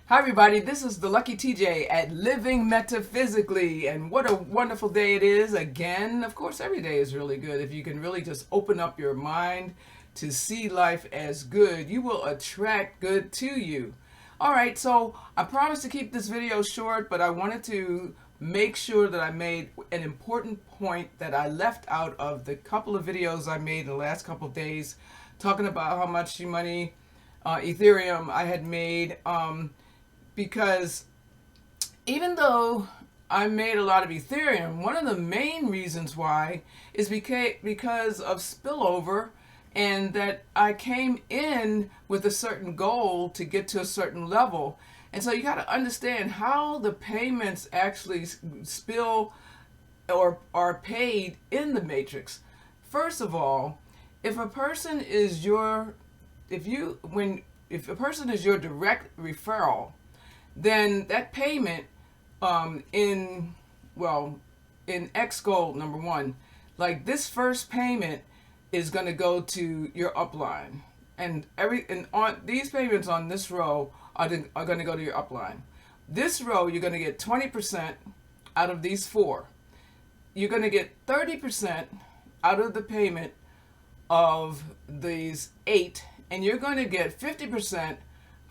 Hi everybody, this is the Lucky TJ at Living Metaphysically, and what a wonderful day it is again. Of course, every day is really good. If you can really just open up your mind to see life as good, you will attract good to you. Alright, so I promised to keep this video short, but I wanted to make sure that I made an important point that I left out of the couple of videos I made in the last couple of days, talking about how much money Ethereum I had made. Because even though I made a lot of Ethereum, one of the main reasons why is because of spillover, and that I came in with a certain goal to get to a certain level. And so you got to understand how the payments actually spill or are paid in the matrix. First of all, if a person is your if a person is your direct referral, then that payment in xGold, number one, like this first payment is going to go to your upline, and on these payments on this row are going to go to your upline. This row you're going to get 20% out of these four. You're going to get 30% out of the payment of these 8, and you're going to get 50%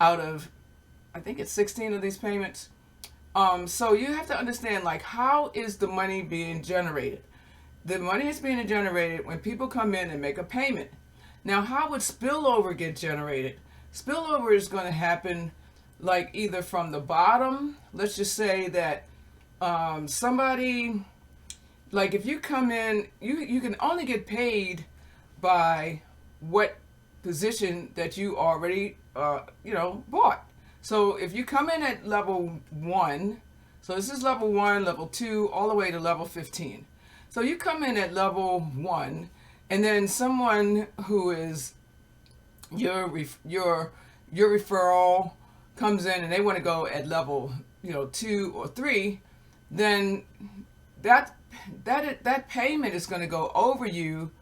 out of, I think it's 16 of these payments. So you have to understand, like, how is the money being generated? The money is being generated when people come in and make a payment. Now, how would spillover get generated? Spillover is going to happen like either from the bottom. Let's just say that somebody, like if you come in, you can only get paid by what position that you already bought. So if you come in at level 1, so this is level 1, level 2, all the way to level 15. So you come in at level 1, and then someone who is your referral comes in and they want to go at level 2 or 3, then that payment is going to go over you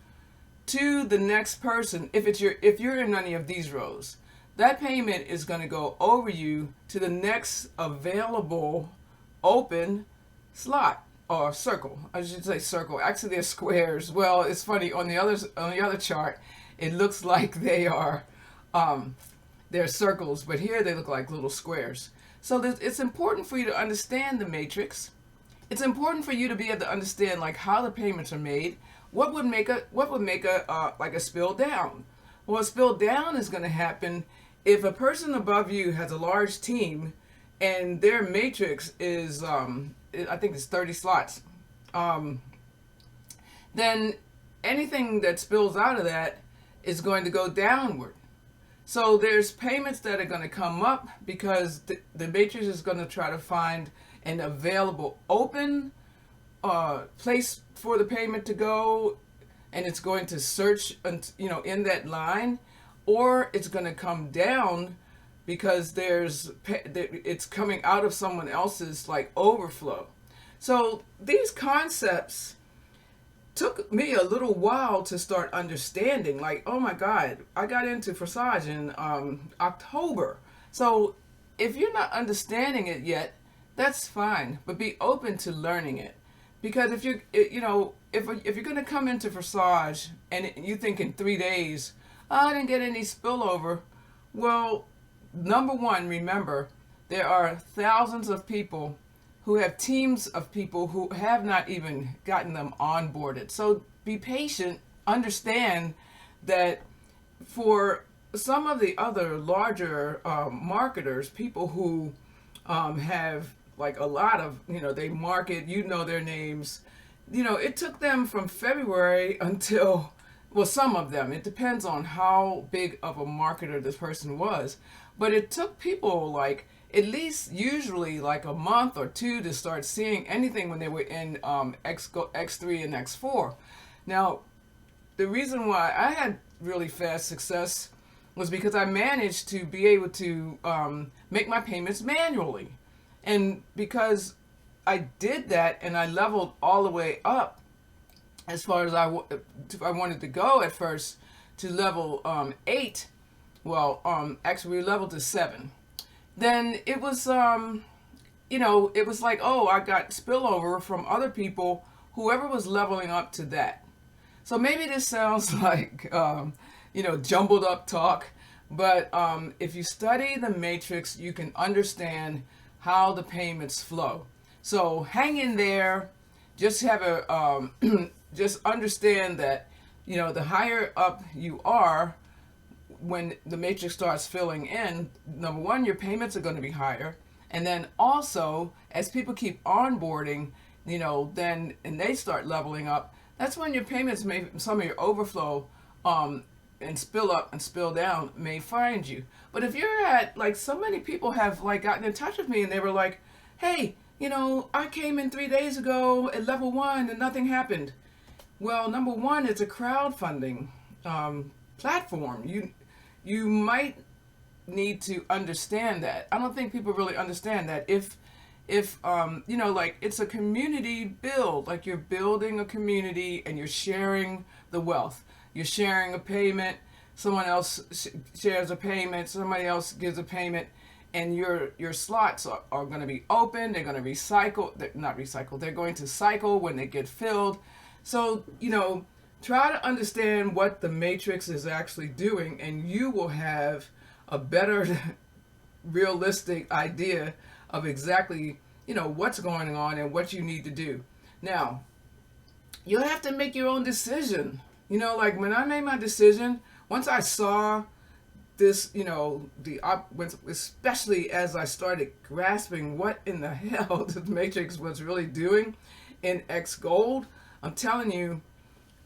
to the next person. If you're in any of these rows, that payment is going to go over you to the next available open slot or circle. I should say circle. Actually, they're squares. Well, it's funny, on the other chart, it looks like they're circles, but here they look like little squares. So it's important for you to understand the matrix. It's important for you to be able to understand like how the payments are made. What would make a spill down? Well, a spill down is going to happen if a person above you has a large team and their matrix is, I think it's 30 slots, then anything that spills out of that is going to go downward. So there's payments that are going to come up because the matrix is going to try to find an available open place for the payment to go, and it's going to search in that line, or it's going to come down because it's coming out of someone else's like overflow. So these concepts took me a little while to start understanding. Like, oh my God, I got into Forsage in October. So if you're not understanding it yet, that's fine, but be open to learning it. Because if you're going to come into Forsage and you think in 3 days, I didn't get any spillover. Well, number one, remember, there are thousands of people who have teams of people who have not even gotten them onboarded. So be patient. Understand that for some of the other larger marketers, people who have like a lot of, they market, their names, it took them from February until, well, some of them, it depends on how big of a marketer this person was, but it took people like at least usually like a month or 2 to start seeing anything when they were in X3 and X4. Now, the reason why I had really fast success was because I managed to be able to make my payments manually. And because I did that and I leveled all the way up as far as I wanted to go at first to level 8, well, actually we leveled to 7. then it was, it was like, oh, I got spillover from other people, whoever was leveling up to that. So maybe this sounds like, jumbled up talk, but if you study the matrix, you can understand how the payments flow. So hang in there. Just have just understand that, the higher up you are, when the matrix starts filling in, number one, your payments are going to be higher. And then also, as people keep onboarding, then, and they start leveling up, that's when your payments some of your overflow, and spill up and spill down may find you. But if you're at, like, so many people have, like, gotten in touch with me and they were like, hey, I came in 3 days ago at level 1 and nothing happened. Well, number one, it's a crowdfunding platform. You might need to understand that. I don't think people really understand that. If like, it's a community build, like you're building a community and you're sharing the wealth. You're sharing a payment, someone else shares a payment, somebody else gives a payment, and your slots are going to be open. They're going to recycle. They're not recycle. They're going to cycle when they get filled. So, try to understand what the matrix is actually doing, and you will have a better realistic idea of exactly, what's going on and what you need to do. Now, you'll have to make your own decision. Like when I made my decision, once I saw this, especially as I started grasping what in the hell the matrix was really doing in xGold, I'm telling you,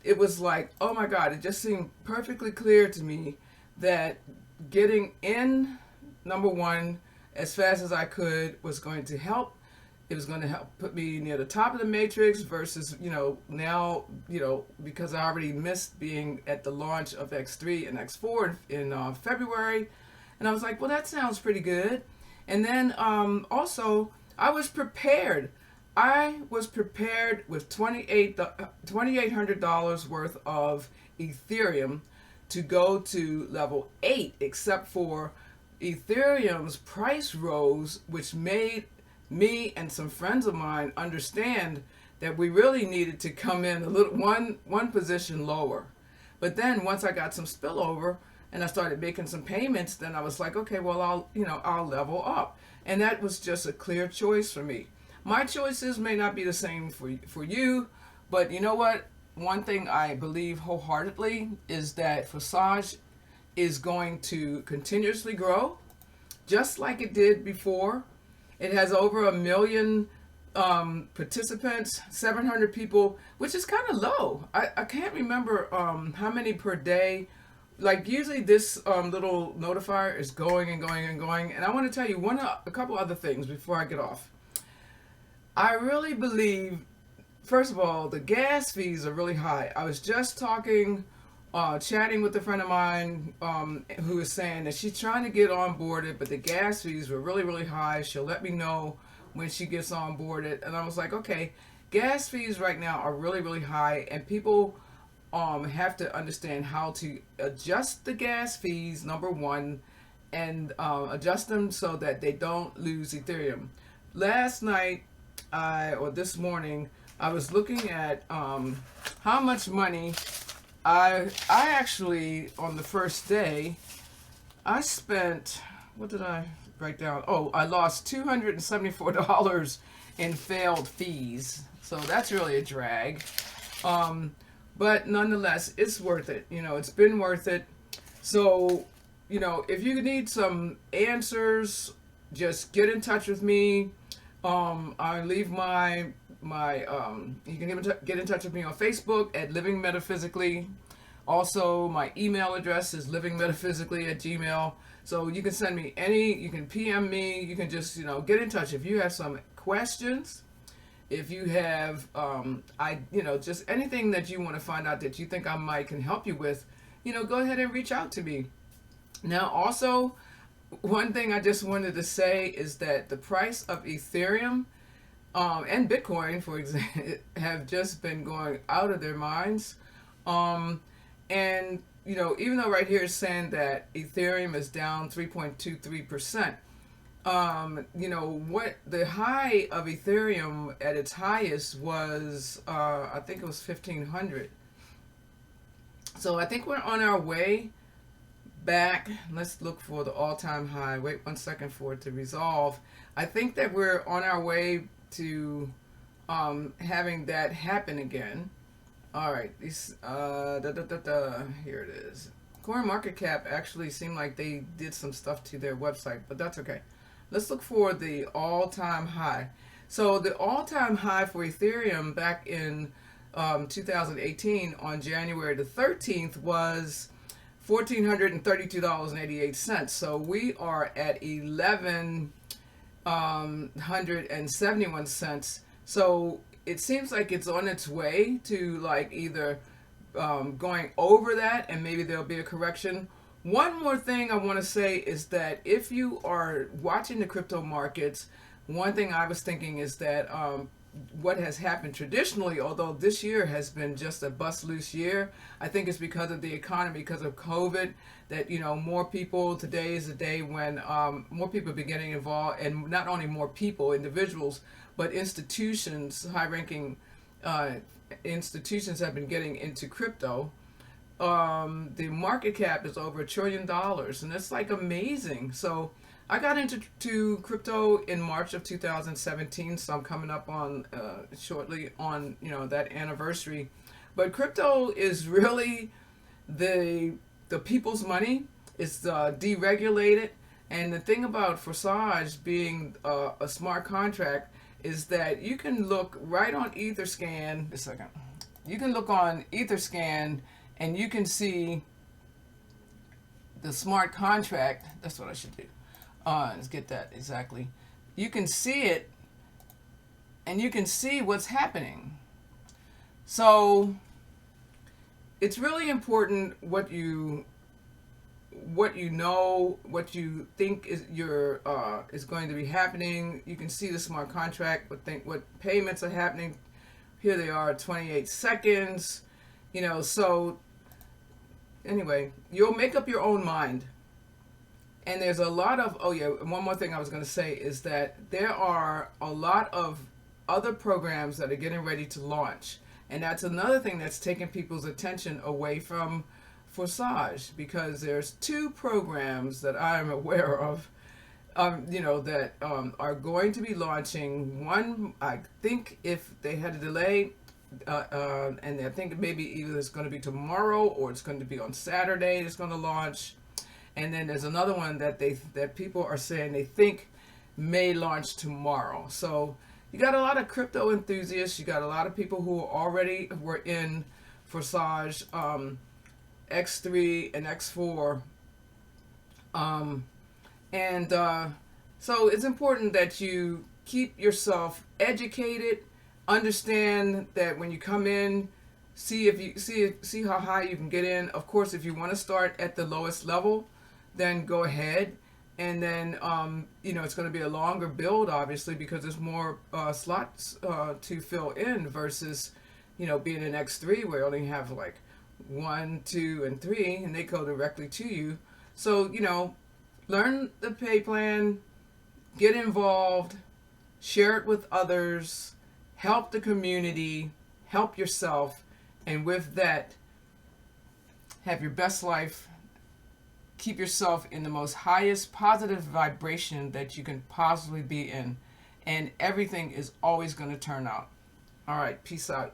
it was like, oh my God, it just seemed perfectly clear to me that getting in, number one, as fast as I could was going to help. It was going to help put me near the top of the matrix versus, now, because I already missed being at the launch of X3 and X4 in February. And I was like, well, that sounds pretty good. And then also, I was prepared. I was prepared with $2,800 worth of Ethereum to go to level 8, except for Ethereum's price rose, which made me and some friends of mine understand that we really needed to come in a little one position lower. But then once I got some spillover and I started making some payments, then I was like, okay, well, I'll level up. And that was just a clear choice for me. My choices may not be the same for you, but you know what? One thing I believe wholeheartedly is that Forsage is going to continuously grow, just like it did before. It has over 1 million participants, 700 people, which is kind of low. I can't remember how many per day. Like usually this little notifier is going and going and going. And I want to tell you a couple other things before I get off. I really believe, first of all, the gas fees are really high. I was just chatting with a friend of mine who is saying that she's trying to get onboarded, but the gas fees were really, really high. She'll let me know when she gets onboarded. And I was like, okay, gas fees right now are really, really high, and people have to understand how to adjust the gas fees, number one, and adjust them so that they don't lose Ethereum. Last night, or this morning, I was looking at how much money I actually, on the first day, I spent, what did I write down? Oh, I lost $274 in failed fees. So that's really a drag. But nonetheless, it's worth it. It's been worth it. So, if you need some answers, just get in touch with me. I leave my you can get in touch with me on Facebook at LivingMetaphysically. Also, my email address is livingmetaphysically@gmail. So you can send me you can PM me, you can just, get in touch if you have some questions. If you have, just anything that you want to find out that you think I can help you with, go ahead and reach out to me. Now, also, one thing I just wanted to say is that the price of Ethereum and Bitcoin, for example, have just been going out of their minds. And, even though right here it's saying that Ethereum is down 3.23%, You know, what the high of Ethereum at its highest was, I think it was 1500. So I think we're on our way back. Let's look for the all-time high. Wait 1 second for it to resolve. I think that we're on our way to having that happen again. All right, these here it is. CoinMarketCap actually seemed like they did some stuff to their website, but that's okay. Let's look for the all-time high. So the all-time high for Ethereum back in 2018 on January the 13th was $1,432.88. So we are at 1,171 cents. So it seems like it's on its way to like either going over that, and maybe there'll be a correction. One more thing I want to say is that if you are watching the crypto markets, one thing I was thinking is that what has happened traditionally, although this year has been just a bust loose year, I think it's because of the economy, because of COVID, that, you know, more people, today is a day when more people are getting involved, and not only more people, individuals, but institutions, high-ranking institutions have been getting into crypto. The market cap is over $1 trillion, and it's like amazing. So I got into crypto in March of 2017, so I'm coming up on shortly on, you know, that anniversary. But crypto is really the people's money. It's deregulated, and the thing about Forsage being a smart contract is that you can look right on Etherscan. A second. You can look on Etherscan and you can see the smart contract. That's what I should do. Let's get that exactly. You can see it, and you can see what's happening. So it's really important what you know, what you think is is going to be happening. You can see the smart contract, what payments are happening. Here they are, 28 seconds. You know, so anyway, you'll make up your own mind. And there's a lot of, oh yeah, one more thing I was going to say is that there are a lot of other programs that are getting ready to launch. And that's another thing that's taking people's attention away from Forsage, because there's 2 programs that I'm aware of, you know, that are going to be launching. One, I think if they had a delay, and I think maybe either it's going to be tomorrow or it's going to be on Saturday, it's going to launch. And then there's another one that people are saying they think may launch tomorrow. So you got a lot of crypto enthusiasts. You got a lot of people who already were in Forsage X3 and X4. So it's important that you keep yourself educated, understand that when you come in, see how high you can get in. Of course, if you want to start at the lowest level, then go ahead. And then, you know, it's going to be a longer build, obviously, because there's more slots to fill in versus, you know, being an X3 where you only have like 1, 2, and 3, and they go directly to you. So, you know, learn the pay plan, get involved, share it with others, help the community, help yourself, and with that, have your best life. Keep yourself in the most highest positive vibration that you can possibly be in, and everything is always going to turn out. All right, peace out.